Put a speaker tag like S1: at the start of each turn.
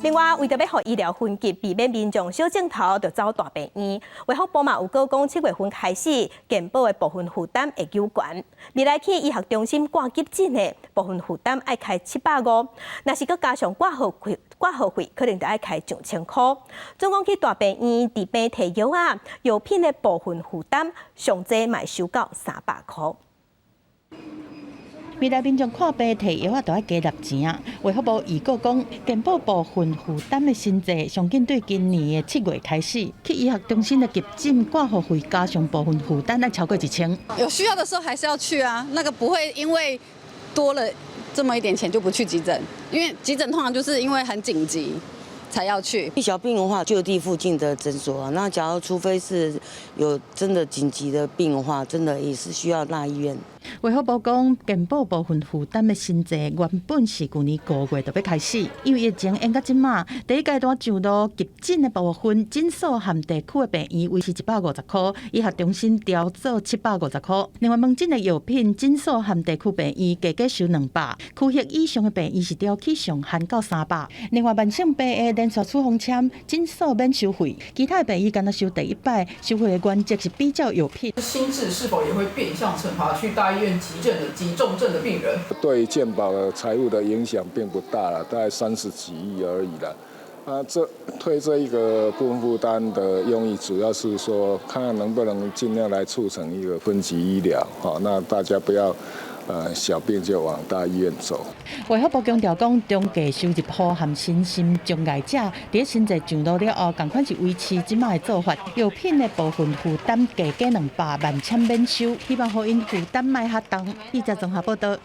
S1: 另外，为着要让医疗分级，避免民众小镜头就走大病院，卫福部嘛有讲7月份开始，健保的部分负担会有悬。未来去医学中心挂急诊的部分负担爱开750，若是佮加上挂号费可能就爱开2000块。总共去大病院治病摕药啊、药品的部分负担，上济嘛收到300块。
S2: 未来民众看病摕药啊，都要加纳钱啊。卫福部预告讲，健保部分负担的新制，上紧对今年的7月开始，去医学中心的急诊挂号费加上部分负担，要超过1000。
S3: 有需要的时候还是要去啊，那个不会因为多了这么一点钱就不去急诊，因为急诊通常就是因为很紧急才要去。
S4: 小病的话，就地附近的诊所啊。那假如除非是有真的紧急的病的话，真的也是需要大医院。
S2: 卫福部讲，健保部分负担的新制原本是去年5月就要开始，因为疫情延到即马，第一阶段上路急诊的部分，诊所含地区的病院维持150块，医学中心调做750块。另外，门诊的药品，诊所含地区病院加收200，区域以上的病院是调起上限到300。另外，慢性病的连续处方签，诊所免收费，其他的病院敢若收第一摆，收费的原则是比较药品。
S5: 新制是否也会变相惩罚去大医院急诊的急重症的病人？
S6: 对健保的财务的影响并不大了，大概30几亿而已了。推这一个部分负担的用意，主要是说看看能不能尽量来促成一个分级医疗，那大家不要小病就往大医院走。
S2: 卫福部强调讲，中价收入户含身心障碍者，伫新制上路了后，同款是维持即卖的做法。药品的部分负担加200万签免收，希望互因负担卖较重。记者综合报道。